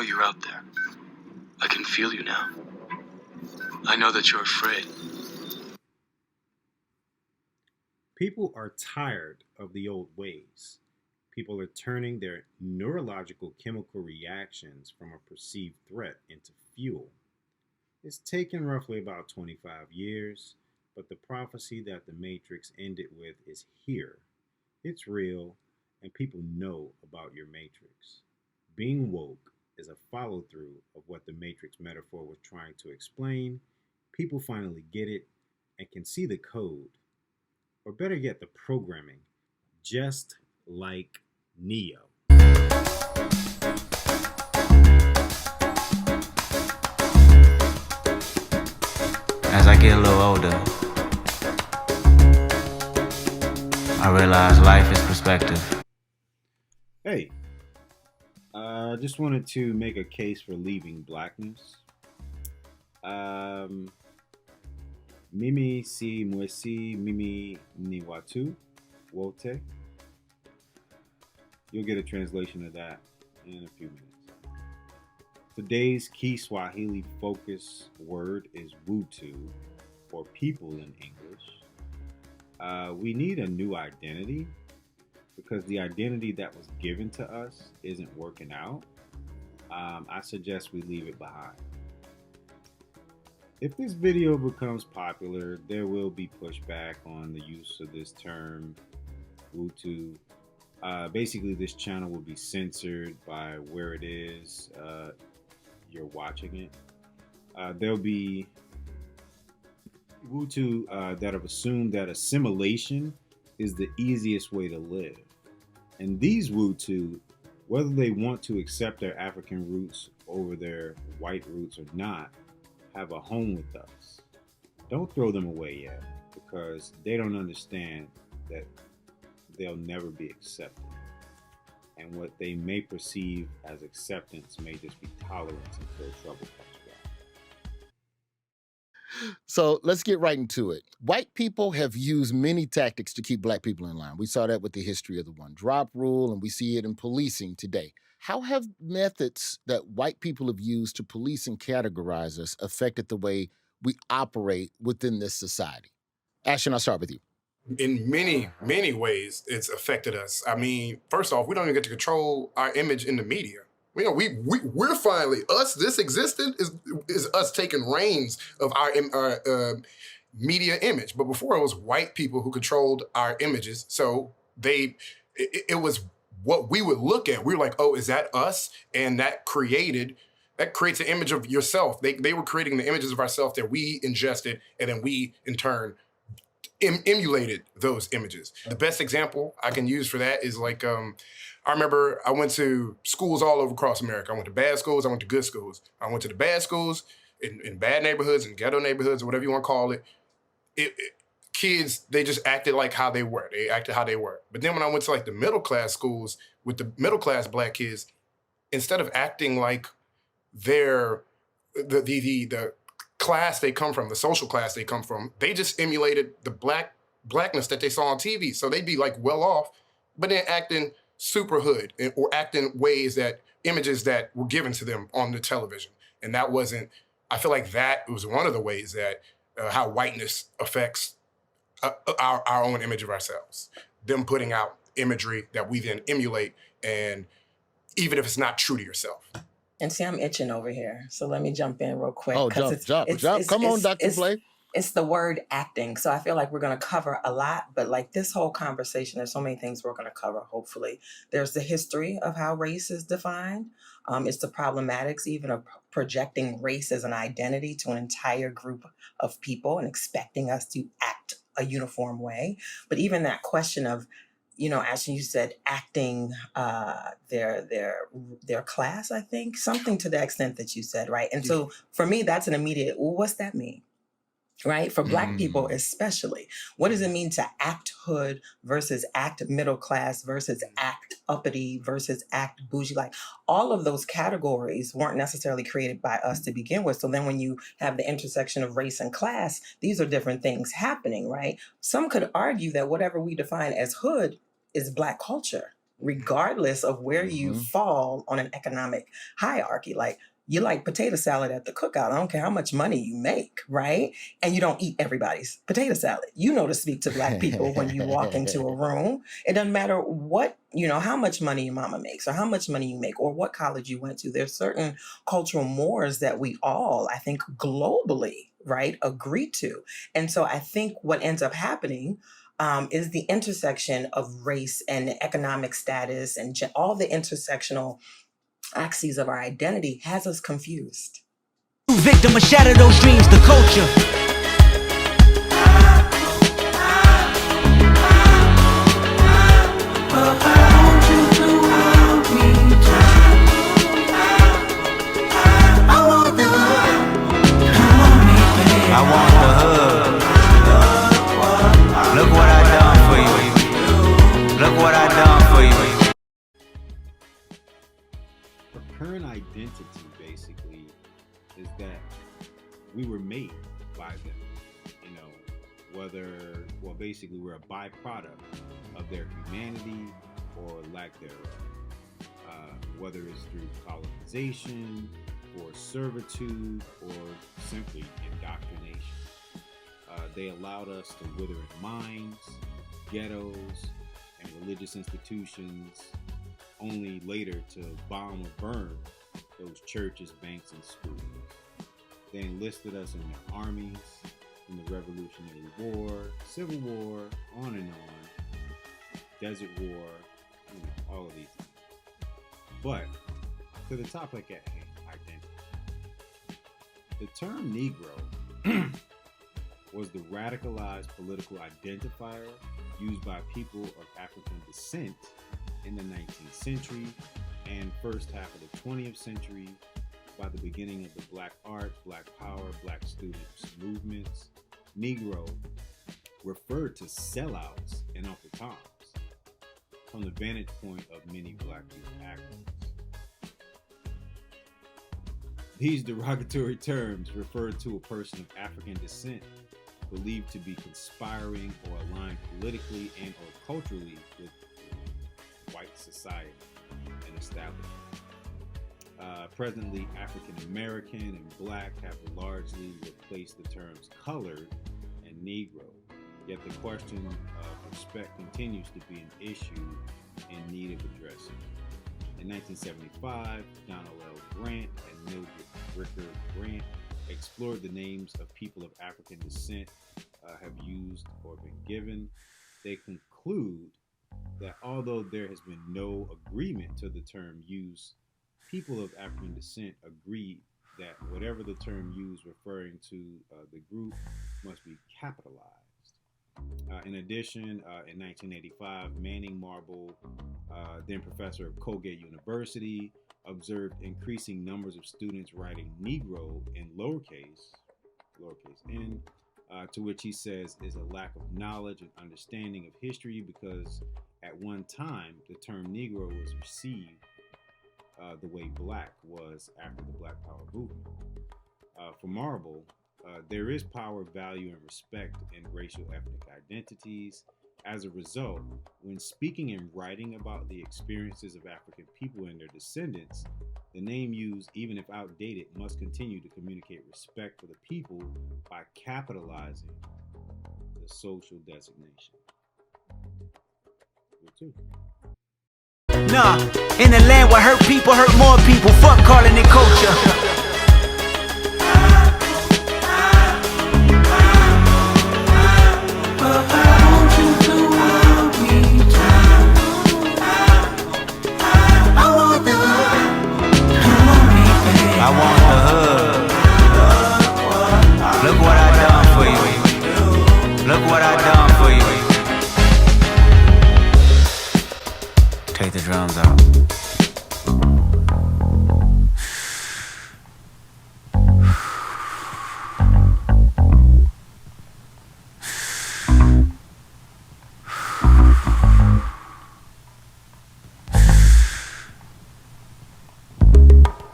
know you're out there. I can feel you now. I know that you're afraid. People are tired of the old ways. People are turning their neurological chemical reactions from a perceived threat into fuel. It's taken roughly about 25 years, but the prophecy that the Matrix ended with is here. It's real, and people know about your Matrix. Being woke is a follow through of what the Matrix metaphor was trying to explain. People finally get it and can see the code, or better yet, the programming, just like Neo. As I get a little older, I realize life is perspective. Hey, I just wanted to make a case for leaving blackness. Um, Mimi si mwesi, Mimi ni watu, wote. You'll get a translation of that in a few minutes. Today's key Swahili focus word is Wutu, or people in English. We need a new identity because the identity that was given to us isn't working out. I suggest we leave it behind. If this video becomes popular, there will be pushback on the use of this term, Wutu. Basically, this channel will be censored by where it is you're watching it. There'll be Wutu that have assumed that assimilation is the easiest way to live. And these Wutu, whether they want to accept their African roots over their white roots or not, have a home with us. Don't throw them away yet, because they don't understand that they'll never be accepted. And what they may perceive as acceptance may just be tolerance until trouble comes back. So let's get right into it. White people have used many tactics to keep black people in line. We saw that with the history of the one drop rule, and we see it in policing today. How have methods that white people have used to police and categorize us affected the way we operate within this society? Ashton, I'll start with you. In many ways, it's affected us. I mean, first off, we don't even get to control our image in the media. You know, we're finally us. This existence is us taking reins of our media image. But before, it was white people who controlled our images. So it was what we would look at. We were like, oh, is that us? And that creates an image of yourself. They were creating the images of ourselves that we ingested, and then we in turn emulated those images. The best example I can use for that is like, I remember I went to schools all over across America. I went to bad schools, I went to good schools. I went to the bad schools in bad neighborhoods, in ghetto neighborhoods, or whatever you want to call it. Kids, they just acted like how they were. They acted how they were. But then when I went to like the middle class schools with the middle class black kids, instead of acting like the class they come from, the social class they come from, they just emulated the blackness that they saw on TV. So they'd be like well off, but then acting super hood or acting images that were given to them on the television. And that wasn't, I feel like that was one of the ways that how whiteness affects our own image of ourselves. Them putting out imagery that we then emulate, and even if it's not true to yourself. And see, I'm itching over here. So let me jump in real quick. Oh, jump. Come on, Dr. Play. It's the word acting. So I feel like we're going to cover a lot, but like this whole conversation, there's so many things we're going to cover, hopefully. There's the history of how race is defined. It's the problematics even of projecting race as an identity to an entire group of people and expecting us to act a uniform way. But even that question of, as you said, acting their class, I think, something to the extent that you said, right? And so for me, that's an immediate, well, what's that mean? Right? For Black people especially, what does it mean to act hood versus act middle class versus act uppity versus act bougie? Like all of those categories weren't necessarily created by us to begin with. So then when you have the intersection of race and class, these are different things happening, right? Some could argue that whatever we define as hood is Black culture, regardless of where you Mhm. fall on an economic hierarchy. Like, you like potato salad at the cookout. I don't care how much money you make, right? And you don't eat everybody's potato salad. You know to speak to Black people when you walk into a room. It doesn't matter what, how much money your mama makes or how much money you make or what college you went to. There's certain cultural mores that we all, I think, globally, right, agree to. And so I think what ends up happening is the intersection of race and economic status and all the intersectional axes of our identity has us confused. Victim of shatter those dreams, the culture. I want the hood. Look what I done for you. Look what I done for you. Our current identity, basically, is that we were made by them. Basically, we're a byproduct of their humanity or lack thereof. Whether it's through colonization, or servitude, or simply indoctrination. They allowed us to wither in mines, ghettos, and religious institutions, only later to bomb or burn those churches, banks, and schools. They enlisted us in their armies, in the Revolutionary War, Civil War, on and on, Desert War, all of these things. But to the topic at hand, identity. The term Negro was the radicalized political identifier used by people of African descent in the 19th century and first half of the 20th century. By the beginning of the Black arts, Black power, Black students movements, Negro referred to sellouts and Uncle Toms from the vantage point of many Black youth activists. These derogatory terms refer to a person of African descent believed to be conspiring or aligned politically and or culturally with white society and establishment. Presently, African American and Black have largely replaced the terms colored and Negro, yet the question of respect continues to be an issue in need of addressing. In 1975, Donald L. Grant and Mildred Ricker Grant explored the names of people of African descent have used or been given. They conclude that although there has been no agreement to the term use, people of African descent agree that whatever the term used referring to the group must be capitalized. In addition, in 1985, Manning Marble, then professor of Colgate University, observed increasing numbers of students writing Negro in lowercase n, to which he says is a lack of knowledge and understanding of history, because at one time the term Negro was received the way Black was after the Black Power movement. For Marble, there is power, value, and respect in racial ethnic identities. As a result, when speaking and writing about the experiences of African people and their descendants, the name used, even if outdated, must continue to communicate respect for the people by capitalizing the social designation. You too. Nah, in a land where hurt people hurt more people, fuck calling it culture. I want the hood. Look what I done for you. Look what I done for you. Take the drums out.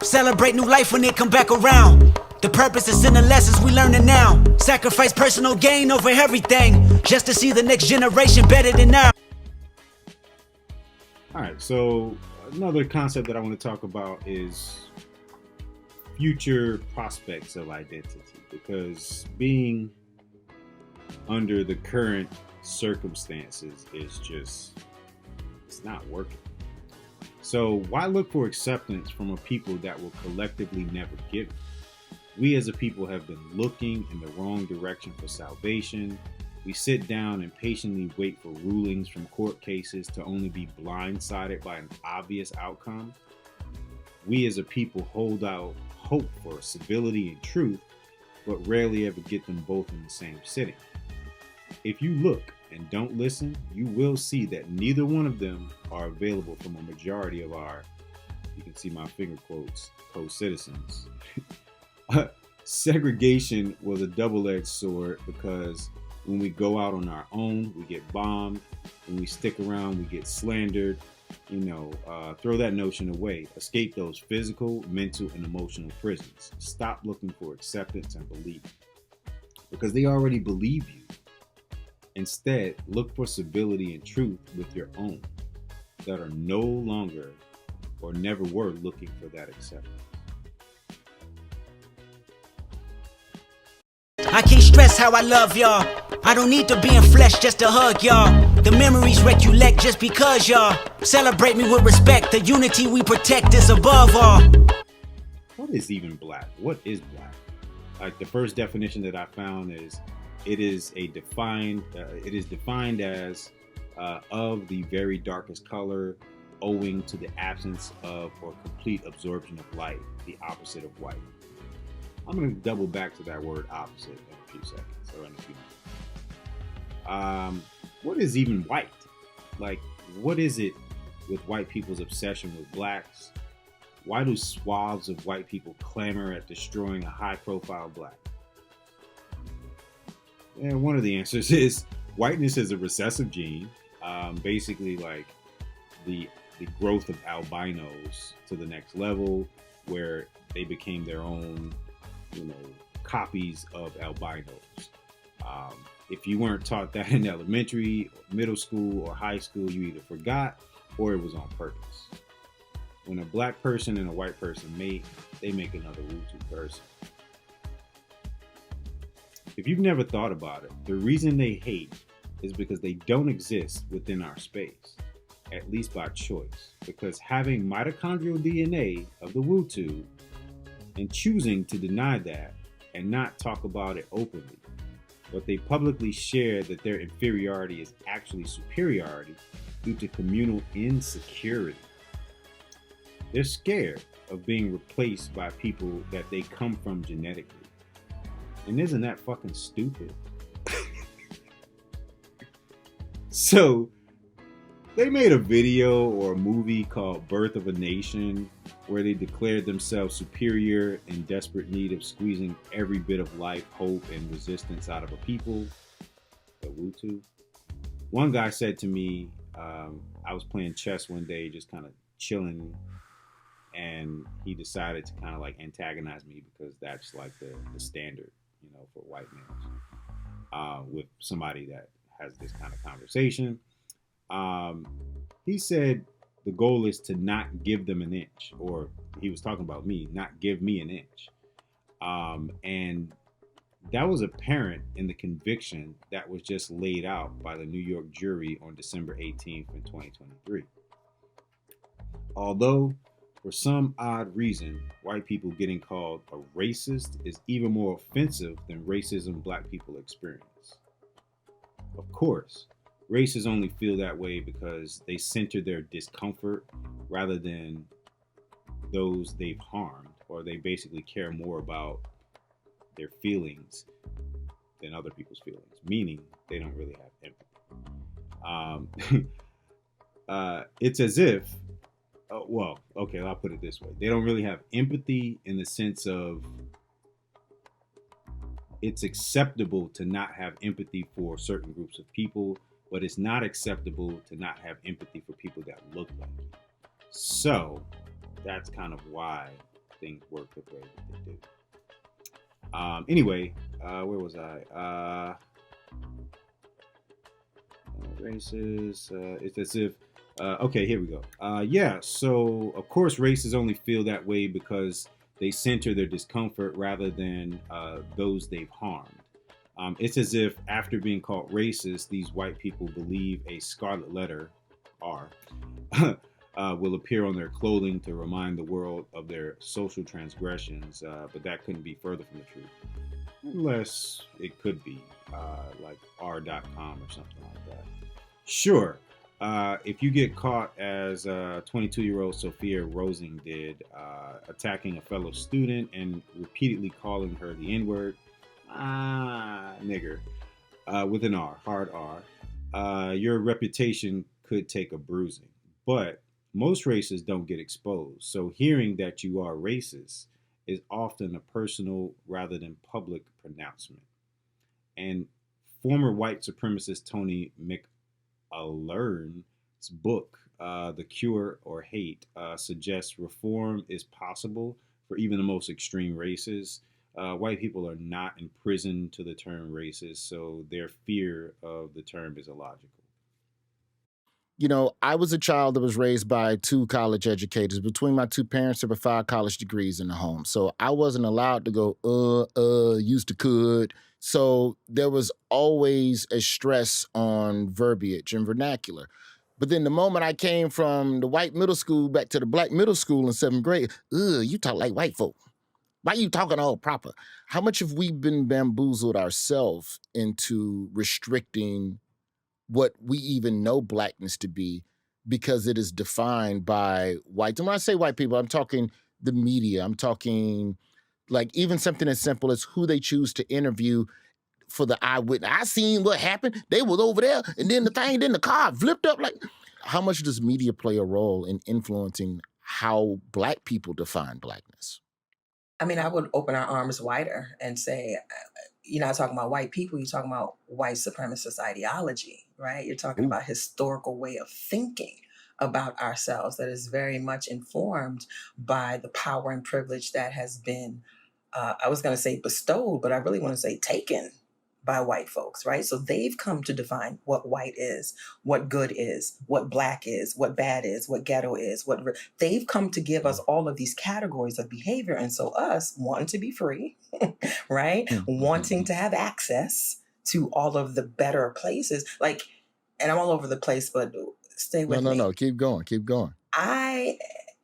Celebrate new life when it come back around. The purpose is in the lessons we learning now. Sacrifice personal gain over everything, just to see the next generation better than now. All right, right, so another concept that I want to talk about is future prospects of identity, because being under the current circumstances is just, it's not working. So why look for acceptance from a people that will collectively never give it? We as a people have been looking in the wrong direction for salvation. We sit down and patiently wait for rulings from court cases to only be blindsided by an obvious outcome. We as a people hold out hope for civility and truth, but rarely ever get them both in the same sitting. If you look and don't listen, you will see that neither one of them are available from a majority of our, you can see my finger quotes, co-citizens. Segregation was a double-edged sword, because when we go out on our own, we get bombed. When we stick around, we get slandered. Throw that notion away. Escape those physical, mental, and emotional prisons. Stop looking for acceptance and belief, because they already believe you. Instead, look for civility and truth with your own that are no longer or never were looking for that acceptance. I can't stress how I love y'all. I don't need to be in flesh just to hug y'all. The memories recollect just because y'all celebrate me with respect. The unity we protect is above all. What is even black? What is black? Like, the first definition that I found is it is defined as of the very darkest color, owing to the absence of or complete absorption of light, the opposite of white. I'm going to double back to that word opposite in a few seconds, or in a few minutes. What is even white? Like, what is it with white people's obsession with blacks? Why do swaths of white people clamor at destroying a high-profile black? And one of the answers is whiteness is a recessive gene. Basically, like the growth of albinos to the next level, where they became their own, copies of albinos. If you weren't taught that in elementary, middle school, or high school, you either forgot or it was on purpose. When a black person and a white person mate, they make another Hutu person. If you've never thought about it, the reason they hate is because they don't exist within our space, at least by choice. Because having mitochondrial DNA of the Hutu and choosing to deny that and not talk about it openly, but they publicly share that their inferiority is actually superiority due to communal insecurity. They're scared of being replaced by people that they come from genetically. And isn't that fucking stupid? So, they made a video or a movie called Birth of a Nation, where they declared themselves superior, in desperate need of squeezing every bit of life, hope, and resistance out of a people, the Hutu. One guy said to me, I was playing chess one day, just kind of chilling, and he decided to kind of like antagonize me, because that's like the standard, for white males, with somebody that has this kind of conversation. He said the goal is to not give them an inch, or he was talking about me, not give me an inch. And that was apparent in the conviction that was just laid out by the New York jury on December 18th in 2023. Although, for some odd reason, white people getting called a racist is even more offensive than racism black people experience. Of course, racists only feel that way because they center their discomfort rather than those they've harmed, or they basically care more about their feelings than other people's feelings, meaning they don't really have empathy. It's as if, I'll put it this way. They don't really have empathy in the sense of it's acceptable to not have empathy for certain groups of people, but it's not acceptable to not have empathy for people that look like you. So that's kind of why things work the way that they do. Anyway, where was I? Racist. It's as if Okay, here we go. Yeah, so of course racists only feel that way because they center their discomfort rather than those they've harmed. It's as if after being called racist, these white people believe a scarlet letter, R, will appear on their clothing to remind the world of their social transgressions, but that couldn't be further from the truth. Unless it could be, like r.com or something like that. Sure, if you get caught as 22-year-old Sophia Rosing did, attacking a fellow student and repeatedly calling her the N-word, nigger, with an R, hard R, your reputation could take a bruising. But most racists don't get exposed, so hearing that you are racist is often a personal rather than public pronouncement. And former white supremacist Tony McAlern's book, The Cure or Hate, suggests reform is possible for even the most extreme races. White people are not imprisoned to the term racist, so their fear of the term is illogical. You know, I was a child that was raised by two college educators. Between my two parents, there were 5 college degrees in the home. So I wasn't allowed to go, used to could. So there was always a stress on verbiage and vernacular. But then the moment I came from the white middle school back to the black middle school in 7th grade, you talk like white folk. Why you talking all proper? How much have we been bamboozled ourselves into restricting what we even know blackness to be because it is defined by white. And when I say white people, I'm talking the media. I'm talking like even something as simple as who they choose to interview for the eyewitness. I seen what happened. They was over there, and then the car flipped up. Like, how much does media play a role in influencing how black people define blackness? I mean, I would open our arms wider and say, you're not talking about white people, you're talking about white supremacist ideology, right? You're talking about historical way of thinking about ourselves that is very much informed by the power and privilege that has been, I was going to say bestowed, but I really want to say taken by white folks, right? So they've come to define what white is, what good is, what black is, what bad is, what ghetto is, they've come to give us all of these categories of behavior. And so us wanting to be free, right? Wanting to have access to all of the better places, like, and I'm all over the place, but stay with me. No, keep going. I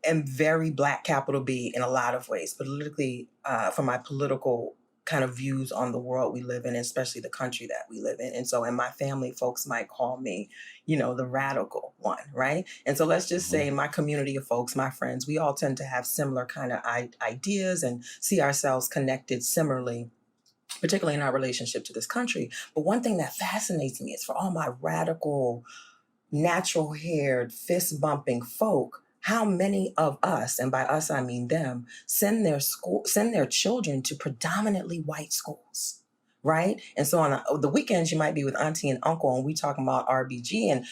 am very black, capital B, in a lot of ways, politically, for my political kind of views on the world we live in, especially the country that we live in. And so in my family, folks might call me, the radical one, right? And so let's just say my community of folks, my friends, we all tend to have similar kind of ideas and see ourselves connected similarly, particularly in our relationship to this country. But one thing that fascinates me is for all my radical, natural-haired, fist-bumping folk, how many of us, and by us I mean them, send their children to predominantly white schools, right? And so on the weekends, you might be with auntie and uncle, and we talking about RBG, and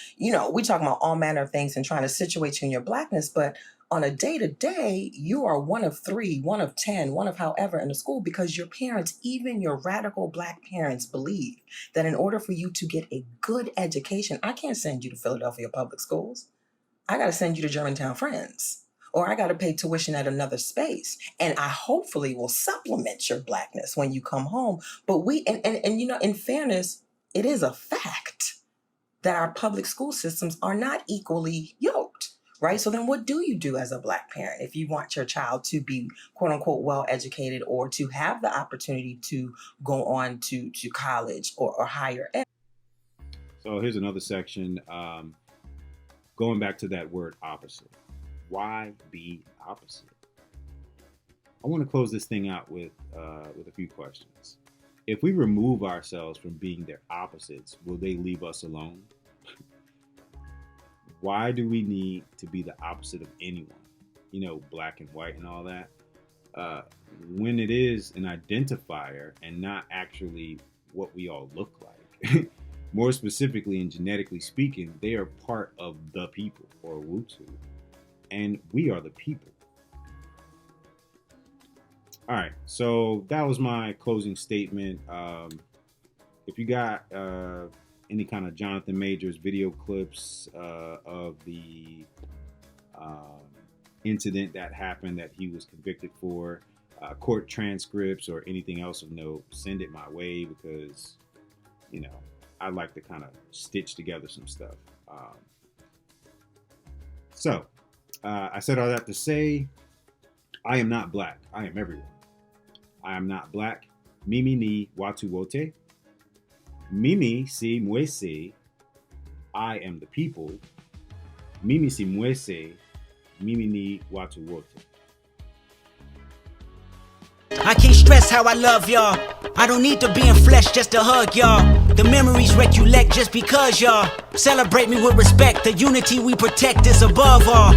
we talking about all manner of things and trying to situate you in your blackness. But on a day-to-day, you are one of 3, one of 10, one of however in the school, because your parents, even your radical black parents, believe that in order for you to get a good education, I can't send you to Philadelphia public schools. I got to send you to Germantown Friends, or I got to pay tuition at another space. And I hopefully will supplement your blackness when you come home. But in fairness, it is a fact that our public school systems are not equally yoked, right? So then what do you do as a black parent if you want your child to be quote unquote well-educated or to have the opportunity to go on to college or higher ed? So here's another section. Going back to that word opposite. Why be opposite? I want to close this thing out with a few questions. If we remove ourselves from being their opposites, will they leave us alone? Why do we need to be the opposite of anyone? Black and white and all that. When it is an identifier and not actually what we all look like. More specifically and genetically speaking, they are part of the people, or Wutu, and we are the people. All right, so that was my closing statement. If you got any kind of Jonathan Majors video clips of the incident that happened that he was convicted for, court transcripts or anything else of note, send it my way, because, you know, I'd like to kind of stitch together some stuff. So I said all that to say, I am not black. I am everyone. I am not black. Mimi ni watu wote. Mimi si mwese. I am the people. Mimi si mwese. Mimi ni watu wote. I can't stress how I love y'all. I don't need to be in flesh just to hug y'all. The memories recollect just because y'all celebrate me with respect. The unity we protect is above all.